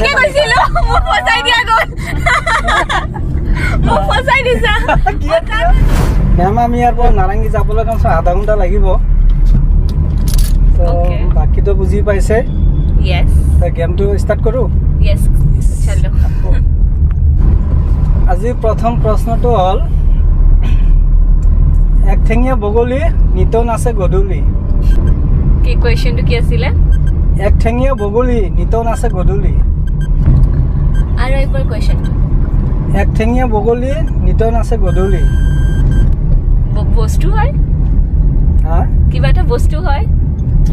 ঠিকে কৈছিলো মোক ফসাই দিয়া গ'ল মোক ফসাই দিছা মেম আমি ইয়াৰ পৰা নাৰেংগী যাবলৈ কমচে আধা ঘণ্টা লাগিব তো বাকীটো বুজি পাইছে ইয়েস গেমটো ষ্টাৰ্ট কৰোঁ ইয়েস চলো আজি প্ৰথম প্ৰশ্নটো হ'ল একঠেঙীয়া বগলী নিতৌ নাচে গধূলি কি কোৱেশ্চনটো কি আছিলে একঠেঙীয়া বগলী নিতৌ নাচে গধূলি আৰু একবাৰ কোৱেশ্চনটো একঠেঙীয়া বগলী নিতৌ নাচে গধূলি বস্তু হয় হা কিবা এটা বস্তু হয়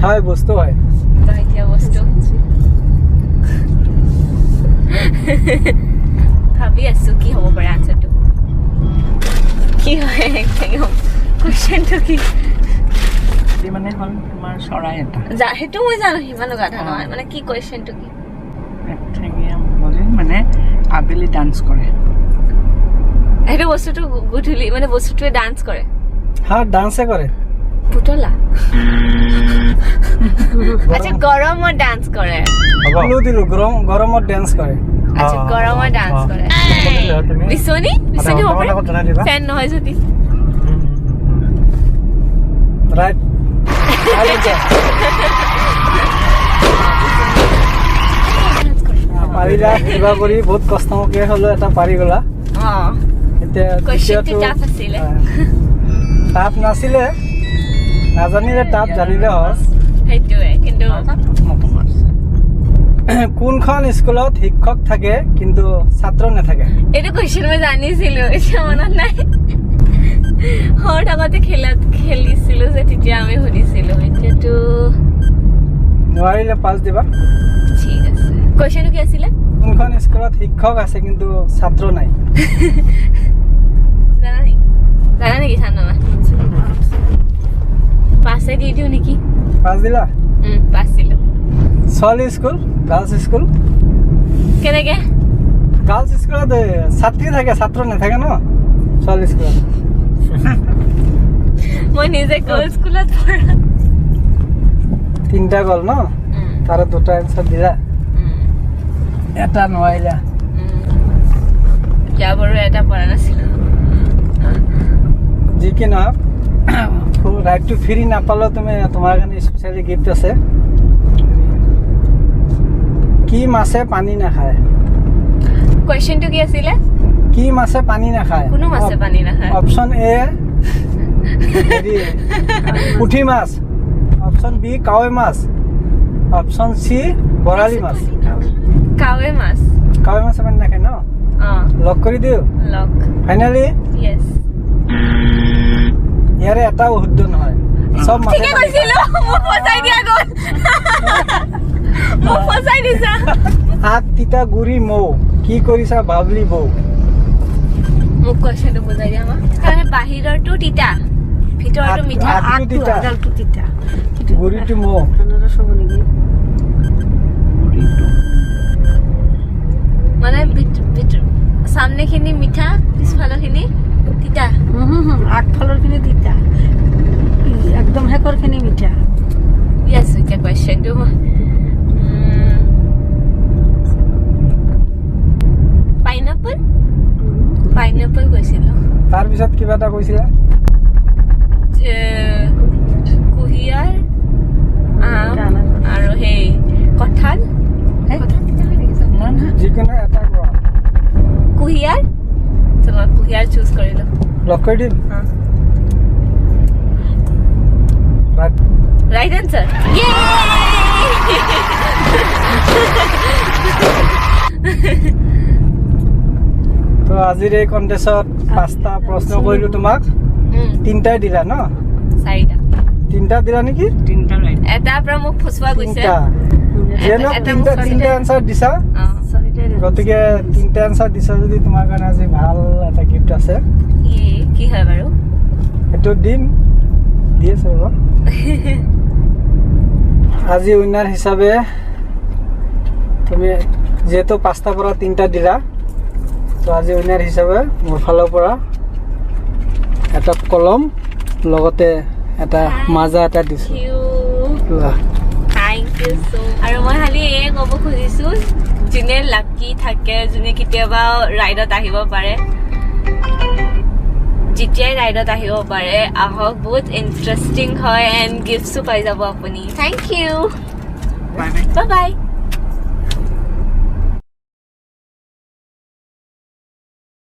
হয় বস্তু হয় এতিয়া বস্তু ভাবি আছো কি হ'ব পাৰে আনসাৰটো কি হয় কোৱেশ্চনটো কি মানে হ'ল তোমাৰ চৰাই এটা সেইটো মই জানো সিমান গাধা নহয় মানে কি কোৱেশ্চনটো কি একঠেঙীয়া বগলী মানে আবেলি ডান্স কৰে সেইটো বস্তুটো গধূলি মানে বস্তুটোৱে ডান্স কৰে হা ডান্সে কৰে পুতলা আচ্ছা গৰমত ডান্স কৰে ক্লু দিলো গৰমত ডান্স কৰে আচ্ছা গৰমত ডান্স কৰে বিচনী বিচনী হ'ব পাৰে ফেন নহয় যদি ৰাইট পাৰিলা কিবা কৰি বহুত কষ্টকে হ'লেও এটা পাৰি গ'লা এতিয়া কোৱেশ্চনটো টাফ আছিলে টাফ নাছিলে নাজানিলে টাফ জানিলে হয় সেইটোৱে কিন্তু কোনখন স্কুলত শিক্ষক থাকে কিন্তু ছাত্ৰ নাথাকে এইটো কোৱেশ্চন মই জানিছিলো এতিয়া মনত নাই সৰু থাকোঁতে খেলিছিলো যে তেতিয়া আমি সুধিছিলো এতিয়াতো নোৱাৰিলে পাছ দিবা ঠিক আছে কোৱেশ্চনটো কি আছিলে কোনখন স্কুলত শিক্ষক আছে কিন্তু ছাত্ৰ নাই জানা নেকি জানা পাছে দি দিওঁ নেকি পাছ দিলা পাছ দিলো ছোৱালী স্কুল গাৰ্লছ স্কুল কেনেকে গাৰ্লছ স্কুলত ছাত্ৰী থাকে ছাত্ৰ নাথাকে ন ছোৱালী স্কুলত মই নিজে গাৰ্লছ স্কুলত পঢ়া তিনিটা গ'ল ন তাৰে দুটা এনচাৰ দিলা এটা নোৱাৰিলা যা বাৰু এটা পঢ়া নাছিলো যি কি নহওক ৰাইটটো ফ্ৰী নাপালেও তুমি তোমাৰ কাৰণে স্পেচিয়েলি গিফ্ট আছে কি মাছে পানী নাখায় কোৱেশ্চনটো কি আছিলে কি মাছে পানী নাখায় কোনো মাছে পানী নাখায় অপশ্যন এ পুঠি মাছ অপশ্যন বি কাৱৈ মাছ অপশ্যন চি বৰালি মাছ কাৱৈ মাছ কাৱৈ মাছে পানী নাখায় ন লক কৰি দিওঁ লক ফাইনেলি ইয়েস ইয়াৰে এটাও শুদ্ধ নহয় সব মাছে ঠিকে কৈছিলো মোক ফসাই দিয়া গ'ল মোক ফসাই দিছা আগ তিতা গুৰি মৌ কি কৰিছা বাবলি বৌ মোক কোৱেশ্চনটো বুজাই দিয়া মা মানে বাহিৰৰটো তিতা ভিতৰটো মিঠা আগটো তিতা আদালটো তিতা গুৰিটো মৌ আনাৰস হ'ব নেকি মানে সামনে খিনি মিঠা পিছফালৰ খিনি তিতা আগফালৰ খিনি তিতা একদম শেষৰ খিনি মিঠা ইয়েস এতিয়া কোৱেশ্চনটো পাইনাপল পাইনাপল কৈছিলো তাৰপিছত কিবা এটা কৈছিলা কুঁহিয়াৰ আম আৰু সেই কঁঠাল যিকোনো এটা কোৱা কুঁহিয়াৰ মই কুঁহিয়াৰ চুজ কৰিলো লক কৰি দিম ৰাইট আনসাৰ তো আজিৰ এই কণ্টেষ্টত 5টা প্ৰশ্ন কৰিলো তোমাক তিনটাই দিলা ন তিনটা দিলা নেকি তিনটা ৰাইট এটাৰ পৰা মোক ফুসৱা গৈছে তিনটা এনসাৰ দিছা গতিকে তিনটা এনসাৰ দিছা যদি তোমাৰ কাৰণে আজি ভাল এটা গিফ্ট আছে কি হয় বাৰু এইটো দিম দি আছো ৰ'বা আজি উইনাৰ হিচাপে তুমি যেহেতু 5টাৰ পৰা 3টা দিলা তো আজি উইনাৰ হিচাপে মোৰ ফালৰ পৰা এটা কলম লগতে এটা মাজা এটা দিছো থ্যাংক ইউ সো আৰু মই খালি এই ক'ব খুজিছো যোনে লাকি থাকে যোনে কেতিয়াবা ৰাইডত আহিব পাৰে যেতিয়াই ৰাইডত আহিব পাৰে আহক বহুত ইণ্টাৰেষ্টিং হয় এণ্ড গিফ্টছো পাই যাব আপুনি thank U bye bye bye bye